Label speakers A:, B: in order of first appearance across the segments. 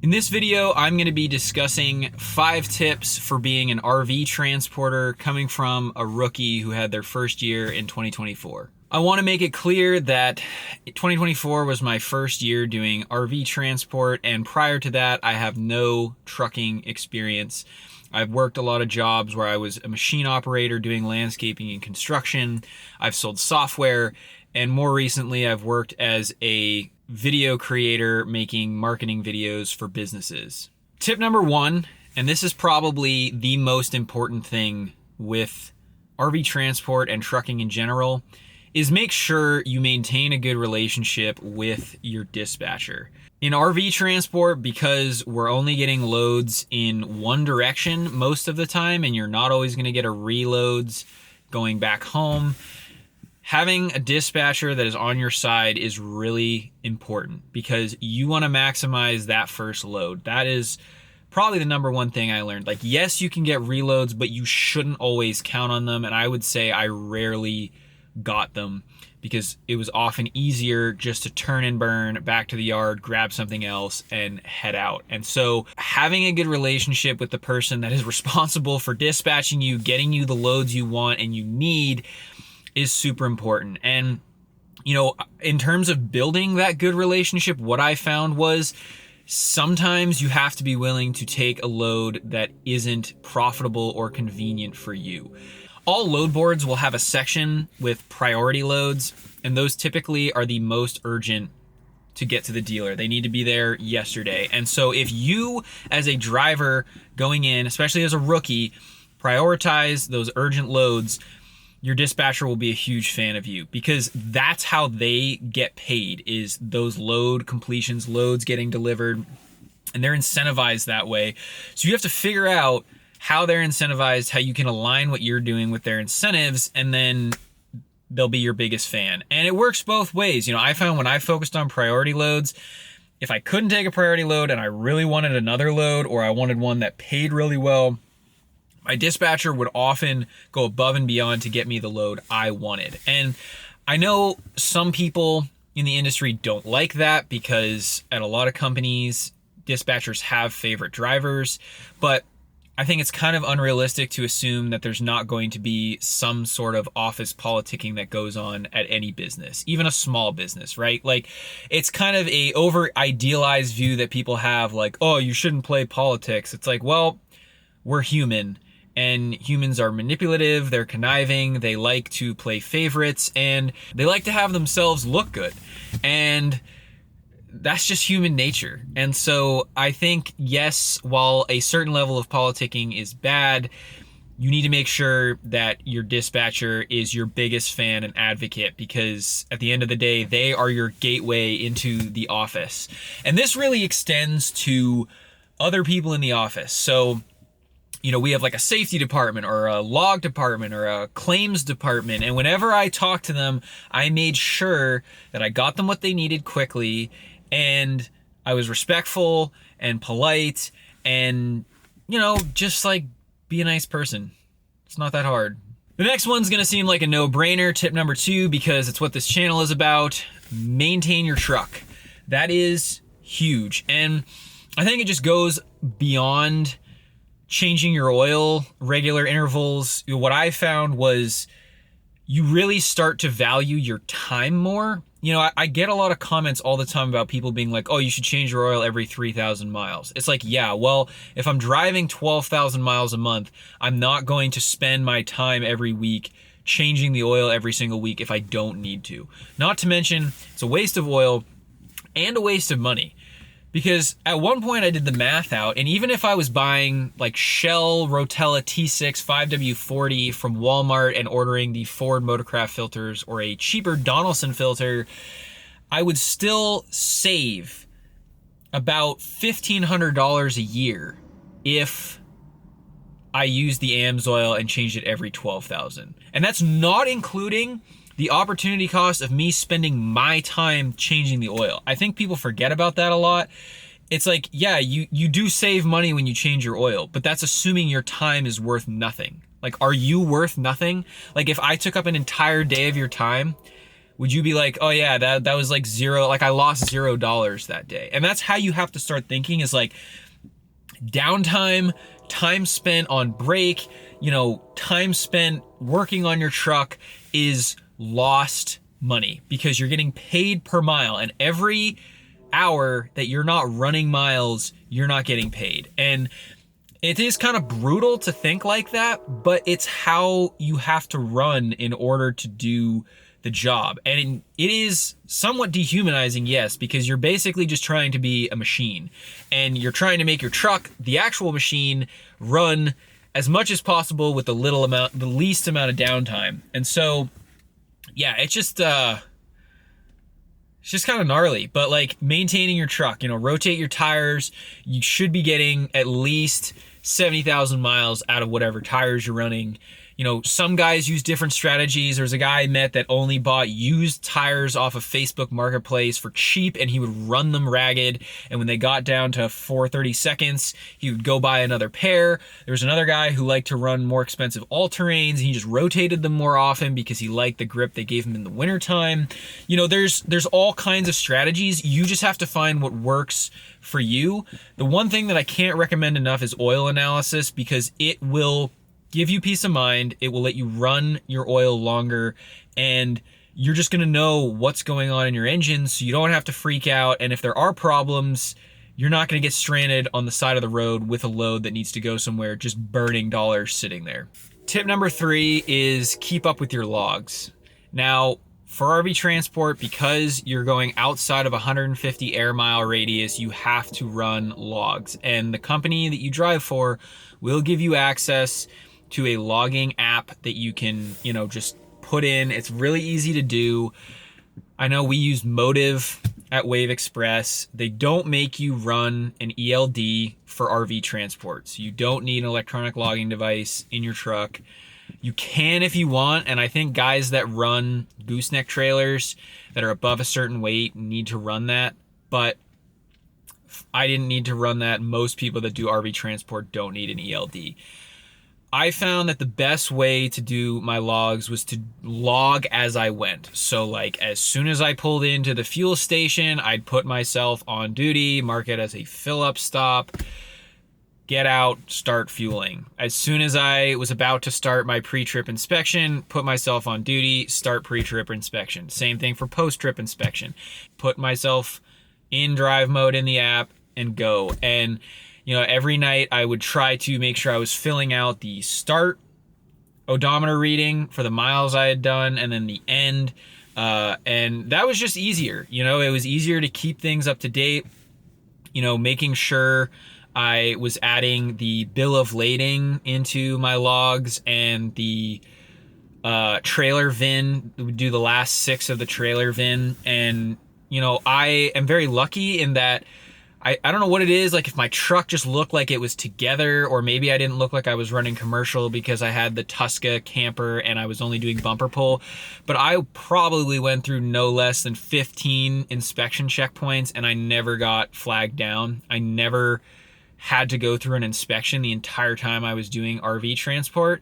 A: In this video, I'm going to be discussing 5 tips for being an RV transporter coming from a rookie who had their first year in 2024. I want to make it clear that 2024 was my first year doing RV transport, and prior to that, I have no trucking experience. I've worked a lot of jobs where I was a machine operator doing landscaping and construction. I've sold software, and more recently, I've worked as a video creator making marketing videos for businesses. Tip number 1, and this is probably the most important thing with RV transport and trucking in general, is make sure you maintain a good relationship with your dispatcher. In RV transport, because we're only getting loads in one direction most of the time, and you're not always going to get a reloads going back home, having a dispatcher that is on your side is really important because you want to maximize that first load. That is probably the number one thing I learned. Like, yes, you can get reloads, but you shouldn't always count on them. And I would say I rarely got them because it was often easier just to turn and burn back to the yard, grab something else, and head out. And so having a good relationship with the person that is responsible for dispatching you, getting you the loads you want and you need, is super important. And, you know, in terms of building that good relationship, what I found was sometimes you have to be willing to take a load that isn't profitable or convenient for you. All load boards will have a section with priority loads, and those typically are the most urgent to get to the dealer. They need to be there yesterday. And so if you, as a driver going in, especially as a rookie, prioritize those urgent loads, your dispatcher will be a huge fan of you because that's how they get paid, is those load completions, loads getting delivered, and they're incentivized that way. So you have to figure out how they're incentivized, how you can align what you're doing with their incentives, and then they'll be your biggest fan. And it works both ways. You know, I found when I focused on priority loads, if I couldn't take a priority load and I really wanted another load, or I wanted one that paid really well, my dispatcher would often go above and beyond to get me the load I wanted. And I know some people in the industry don't like that because at a lot of companies, dispatchers have favorite drivers, but I think it's kind of unrealistic to assume that there's not going to be some sort of office politicking that goes on at any business, even a small business, right? Like, it's kind of a over idealized view that people have, like, oh, you shouldn't play politics. It's like, well, we're human. And humans are manipulative, they're conniving, they like to play favorites, and they like to have themselves look good. And that's just human nature. And so I think, yes, while a certain level of politicking is bad, you need to make sure that your dispatcher is your biggest fan and advocate, because at the end of the day, they are your gateway into the office. And this really extends to other people in the office. So, you know, we have like a safety department or a log department or a claims department. And whenever I talked to them, I made sure that I got them what they needed quickly. And I was respectful and polite and, you know, just like be a nice person. It's not that hard. The next one's going to seem like a no-brainer. Tip number 2, because it's what this channel is about. Maintain your truck. That is huge. And I think it just goes beyond changing your oil, regular intervals. You know, what I found was you really start to value your time more. You know, I get a lot of comments all the time about people being like, oh, you should change your oil every 3,000 miles. It's like, yeah, well, if I'm driving 12,000 miles a month, I'm not going to spend my time every week changing the oil every single week if I don't need to. Not to mention, it's a waste of oil and a waste of money. Because at one point I did the math out, and even if I was buying like Shell Rotella T6 5W40 from Walmart and ordering the Ford Motorcraft filters or a cheaper Donaldson filter, I would still save about $1,500 a year if I used the AMSOIL and changed it every 12,000. And that's not including the opportunity cost of me spending my time changing the oil. I think people forget about that a lot. It's like, yeah, you do save money when you change your oil, but that's assuming your time is worth nothing. Like, are you worth nothing? Like, if I took up an entire day of your time, Would you be like, oh yeah, that was like zero, like I lost $0 that day? And that's how you have to start thinking, is like downtime, time spent on break, time spent working on your truck is lost money, because you're getting paid per mile, and every hour that you're not running miles, you're not getting paid. And it is kind of brutal to think like that, but it's how you have to run in order to do the job. And it is somewhat dehumanizing, yes, because you're basically just trying to be a machine, and you're trying to make your truck, the actual machine, run as much as possible with the least amount of downtime. And so, yeah, it's just kind of gnarly. But like maintaining your truck, rotate your tires. You should be getting at least 70,000 miles out of whatever tires you're running. Some guys use different strategies. There's a guy I met that only bought used tires off of Facebook Marketplace for cheap, and he would run them ragged. And when they got down to 430 seconds, he would go buy another pair. There was another guy who liked to run more expensive all-terrains, and he just rotated them more often because he liked the grip they gave him in the wintertime. There's all kinds of strategies. You just have to find what works for you. The one thing that I can't recommend enough is oil analysis, because it will give you peace of mind. It will let you run your oil longer, and you're just going to know what's going on in your engine, so you don't have to freak out. And if there are problems, you're not going to get stranded on the side of the road with a load that needs to go somewhere, just burning dollars sitting there. Tip number 3 is keep up with your logs. Now, for RV transport, because you're going outside of 150 air mile radius, you have to run logs, and the company that you drive for will give you access to a logging app that you can, just put in. It's really easy to do. I know we use Motive at Wave Express. They don't make you run an ELD for RV transport, so you don't need an electronic logging device in your truck. You can if you want, and I think guys that run gooseneck trailers that are above a certain weight need to run that, but I didn't need to run that. Most people that do RV transport don't need an ELD. I found that the best way to do my logs was to log as I went. So like as soon as I pulled into the fuel station, I'd put myself on duty, mark it as a fill up stop, get out, start fueling. As soon as I was about to start my pre-trip inspection, put myself on duty, start pre-trip inspection. Same thing for post-trip inspection. Put myself in drive mode in the app and go. And every night I would try to make sure I was filling out the start odometer reading for the miles I had done, and then the end. And that was just easier. It was easier to keep things up to date, making sure I was adding the bill of lading into my logs, and the trailer VIN, would do the last 6 of the trailer VIN. And, I am very lucky in that I don't know what it is, like if my truck just looked like it was together, or maybe I didn't look like I was running commercial because I had the Tuska camper and I was only doing bumper pull, but I probably went through no less than 15 inspection checkpoints, and I never got flagged down. I never had to go through an inspection the entire time I was doing RV transport.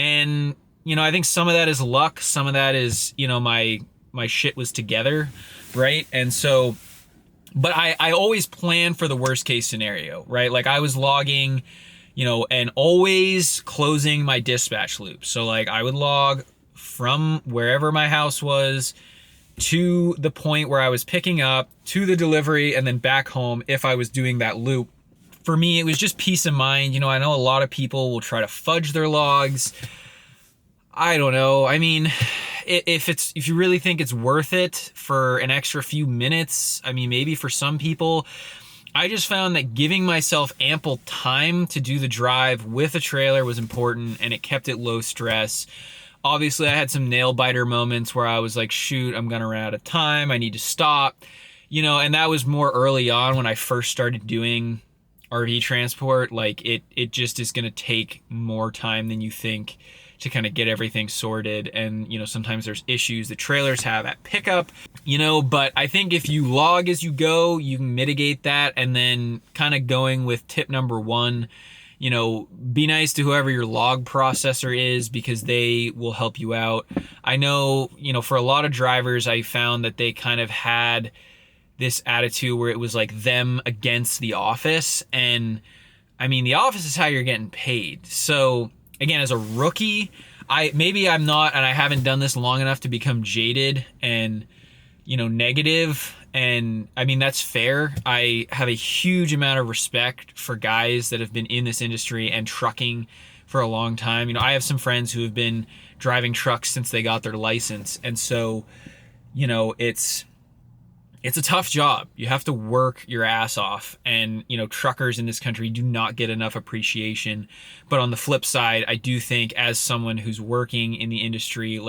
A: And, I think some of that is luck. Some of that is, my shit was together, right? And so, but I always plan for the worst case scenario, right? Like I was logging, and always closing my dispatch loop. So like I would log from wherever my house was to the point where I was picking up, to the delivery, and then back home if I was doing that loop. For me, it was just peace of mind. I know a lot of people will try to fudge their logs. I don't know. I mean, if you really think it's worth it for an extra few minutes, I mean, maybe for some people. I just found that giving myself ample time to do the drive with a trailer was important, and it kept it low stress. Obviously, I had some nail biter moments where I was like, shoot, I'm gonna run out of time, I need to stop, and that was more early on when I first started doing RV transport. Like it just is gonna take more time than you think to kind of get everything sorted. And, sometimes there's issues that trailers have at pickup, but I think if you log as you go, you can mitigate that. And then kind of going with tip number 1, Be nice to whoever your log processor is because they will help you out. I know, for a lot of drivers, I found that they kind of had this attitude where it was like them against the office. And I mean, the office is how you're getting paid. So again, as a rookie, I'm not, and I haven't done this long enough to become jaded and, negative. And I mean, that's fair. I have a huge amount of respect for guys that have been in this industry and trucking for a long time. I have some friends who have been driving trucks since they got their license. And so, it's a tough job. You have to work your ass off. And, truckers in this country do not get enough appreciation. But on the flip side, I do think as someone who's working in the industry,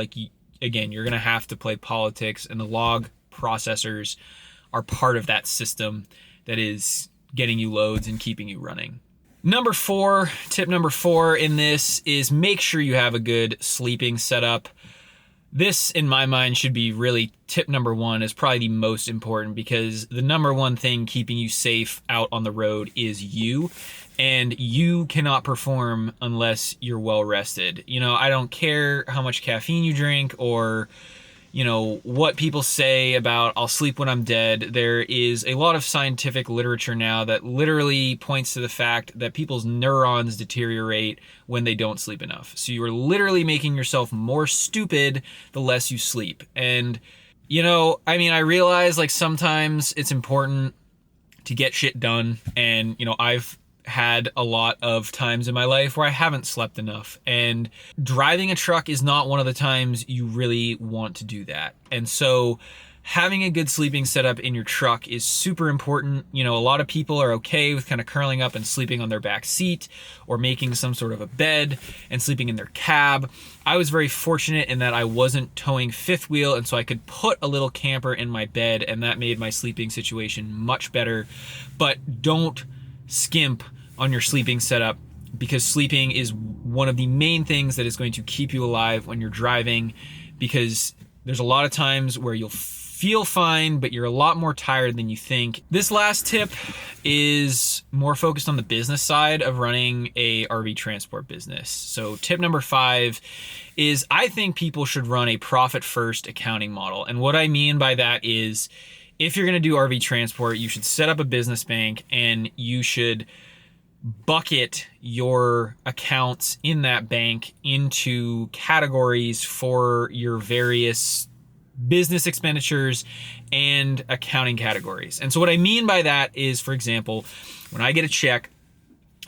A: again, you're going to have to play politics, and the log processors are part of that system that is getting you loads and keeping you running. Tip number four in this is make sure you have a good sleeping setup. This, in my mind, should be really tip number one, is probably the most important, because the number one thing keeping you safe out on the road is you. And you cannot perform unless you're well rested. I don't care how much caffeine you drink or, what people say about I'll sleep when I'm dead. There is a lot of scientific literature now that literally points to the fact that people's neurons deteriorate when they don't sleep enough. So you are literally making yourself more stupid the less you sleep. And, I realize sometimes it's important to get shit done. And, I've had a lot of times in my life where I haven't slept enough, and driving a truck is not one of the times you really want to do that. And so having a good sleeping setup in your truck is super important. A lot of people are okay with kind of curling up and sleeping on their back seat or making some sort of a bed and sleeping in their cab. I was very fortunate in that I wasn't towing fifth wheel, and so I could put a little camper in my bed, and that made my sleeping situation much better. But don't skimp on your sleeping setup, because sleeping is one of the main things that is going to keep you alive when you're driving, because there's a lot of times where you'll feel fine, but you're a lot more tired than you think. This last tip is more focused on the business side of running a RV transport business. So tip number 5 is I think people should run a profit first accounting model. And what I mean by that is, if you're going to do RV transport, you should set up a business bank, and you should bucket your accounts in that bank into categories for your various business expenditures and accounting categories. And so what I mean by that is, for example, when I get a check,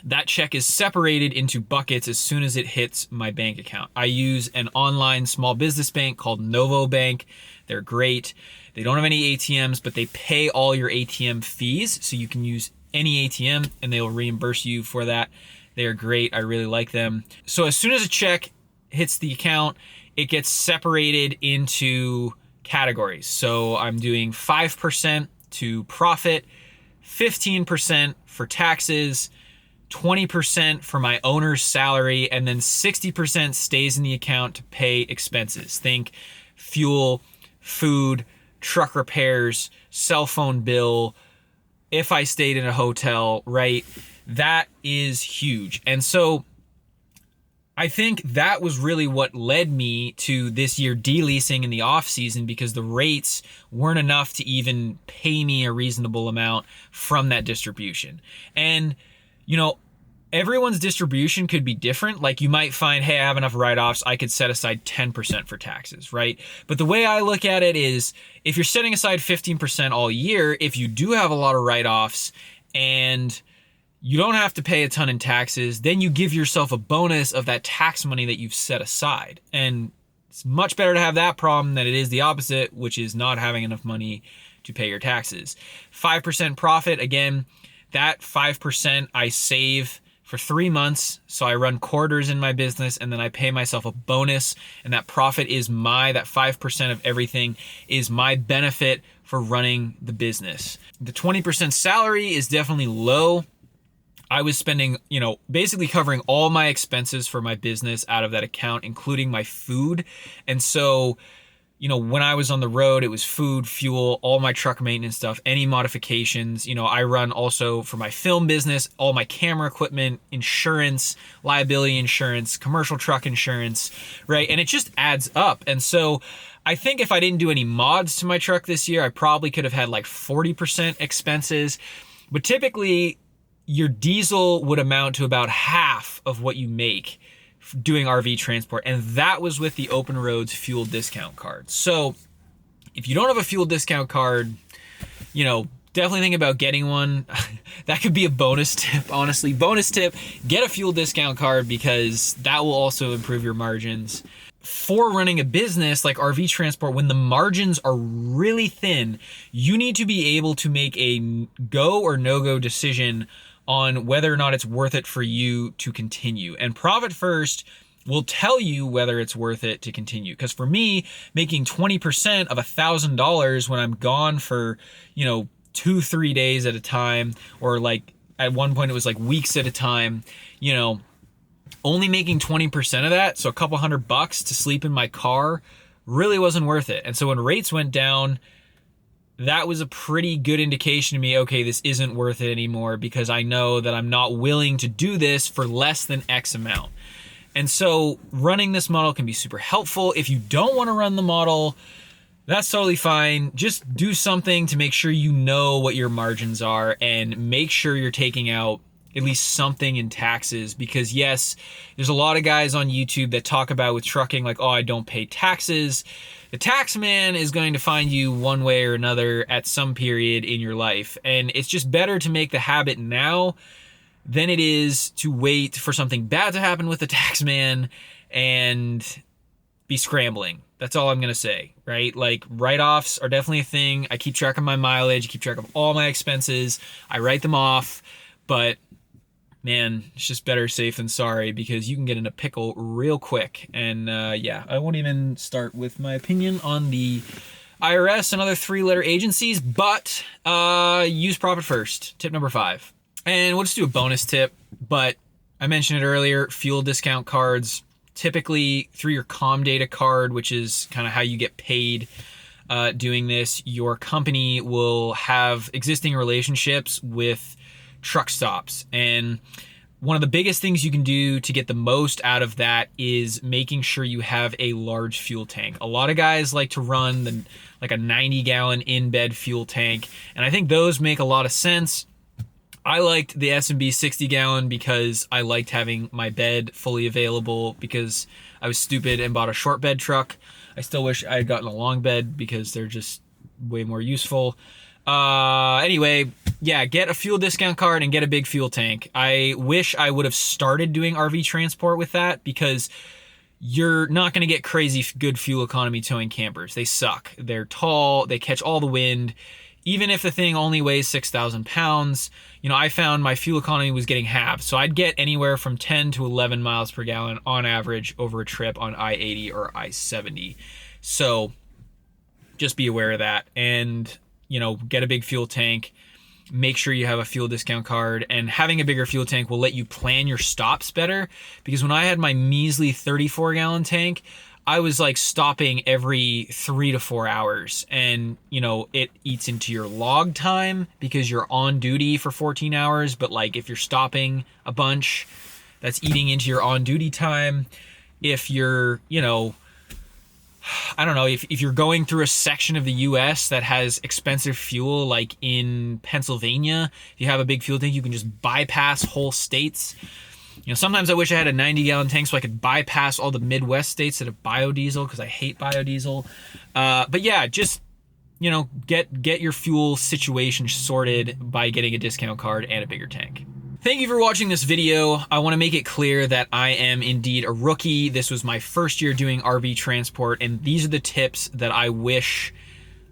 A: that check is separated into buckets as soon as it hits my bank account. I use an online small business bank called Novo Bank. They're great. They don't have any ATMs, but they pay all your ATM fees, so you can use any ATM and they will reimburse you for that. They are great. I really like them. So as soon as a check hits the account, it gets separated into categories. So I'm doing 5% to profit, 15% for taxes, 20% for my owner's salary, and then 60% stays in the account to pay expenses. Think fuel, food, truck repairs, cell phone bill, if I stayed in a hotel, right? That is huge. And so I think that was really what led me to this year de-leasing in the off season, because the rates weren't enough to even pay me a reasonable amount from that distribution. And, everyone's distribution could be different. Like, you might find, hey, I have enough write-offs, I could set aside 10% for taxes, right? But the way I look at it is, if you're setting aside 15% all year, if you do have a lot of write-offs and you don't have to pay a ton in taxes, then you give yourself a bonus of that tax money that you've set aside. And it's much better to have that problem than it is the opposite, which is not having enough money to pay your taxes. 5% profit, again, that 5% I save for 3 months. So I run quarters in my business, and then I pay myself a bonus, and that profit is that 5% of everything is my benefit for running the business. The 20% salary is definitely low. I was spending, basically covering all my expenses for my business out of that account, including my food. And so, when I was on the road, it was food, fuel, all my truck maintenance stuff, any modifications. I run also for my film business, all my camera equipment, insurance, liability insurance, commercial truck insurance, right? And it just adds up. And so I think if I didn't do any mods to my truck this year, I probably could have had like 40% expenses. But typically, your diesel would amount to about half of what you make doing RV transport, and that was with the Open Roads fuel discount card. So if you don't have a fuel discount card, definitely think about getting one. That could be a bonus tip, honestly. Bonus tip, get a fuel discount card, because that will also improve your margins. For running a business like RV transport, when the margins are really thin, you need to be able to make a go or no-go decision on whether or not it's worth it for you to continue. And Profit First will tell you whether it's worth it to continue. Because for me, making 20% of $1,000 when I'm gone for, 2-3 days at a time, or like at one point it was like weeks at a time, only making 20% of that, so a couple $100 to sleep in my car, really wasn't worth it. And so when rates went down, that was a pretty good indication to me, okay, this isn't worth it anymore, because I know that I'm not willing to do this for less than X amount. And so running this model can be super helpful. If you don't want to run the model, that's totally fine. Just do something to make sure you know what your margins are, and make sure you're taking out at least something in taxes. Because yes, there's a lot of guys on YouTube that talk about with trucking, like, oh, I don't pay taxes. The tax man is going to find you one way or another at some period in your life. And it's just better to make the habit now than it is to wait for something bad to happen with the tax man and be scrambling. That's all I'm going to say, right? Like, write-offs are definitely a thing. I keep track of my mileage, keep track of all my expenses. I write them off, but man, it's just better safe than sorry, because you can get in a pickle real quick. And yeah, I won't even start with my opinion on the IRS and other 3-letter agencies, but use Profit First. Tip number 5. And we'll just do a bonus tip, but I mentioned it earlier, fuel discount cards, typically through your Comdata card, which is kind of how you get paid doing this. Your company will have existing relationships with truck stops, and one of the biggest things you can do to get the most out of that is making sure you have a large fuel tank. A lot of guys like to run like a 90-gallon in-bed fuel tank, and I think those make a lot of sense. I liked the S&B 60-gallon because I liked having my bed fully available, because I was stupid and bought a short bed truck. I still wish I had gotten a long bed, because they're just way more useful. Anyway, yeah, get a fuel discount card and get a big fuel tank. I wish I would have started doing RV transport with that, because you're not going to get crazy good fuel economy towing campers. They suck. They're tall. They catch all the wind. Even if the thing only weighs 6,000 pounds, I found my fuel economy was getting halved. So I'd get anywhere from 10 to 11 miles per gallon on average over a trip on I-80 or I-70. So just be aware of that. And get a big fuel tank. Make sure you have a fuel discount card, and having a bigger fuel tank will let you plan your stops better, because when I had my measly 34-gallon tank, I was like stopping every 3 to 4 hours, and it eats into your log time because you're on duty for 14 hours. But like, if you're stopping a bunch, that's eating into your on duty time. If you're, I don't know, if you're going through a section of the US that has expensive fuel, like in Pennsylvania, if you have a big fuel tank, you can just bypass whole states. Sometimes I wish I had a 90-gallon tank so I could bypass all the Midwest states that have biodiesel, because I hate biodiesel. But yeah, just, get your fuel situation sorted by getting a discount card and a bigger tank. Thank you for watching this video. I want to make it clear that I am indeed a rookie. This was my first year doing RV transport, and these are the tips that I wish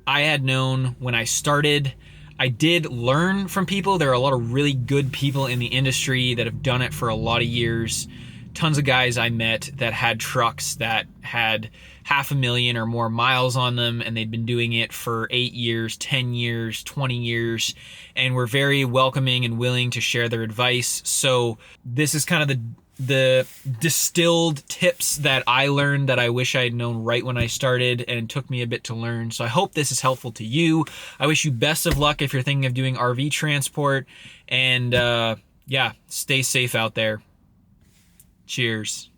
A: I had known when I started. I did learn from people. There are a lot of really good people in the industry that have done it for a lot of years. Tons of guys I met that had trucks that had 500,000 or more miles on them, and they'd been doing it for 8 years, 10 years, 20 years, and were very welcoming and willing to share their advice. So this is kind of the distilled tips that I learned that I wish I had known right when I started, and it took me a bit to learn. So I hope this is helpful to you. I wish you best of luck if you're thinking of doing RV transport, and yeah, stay safe out there. Cheers.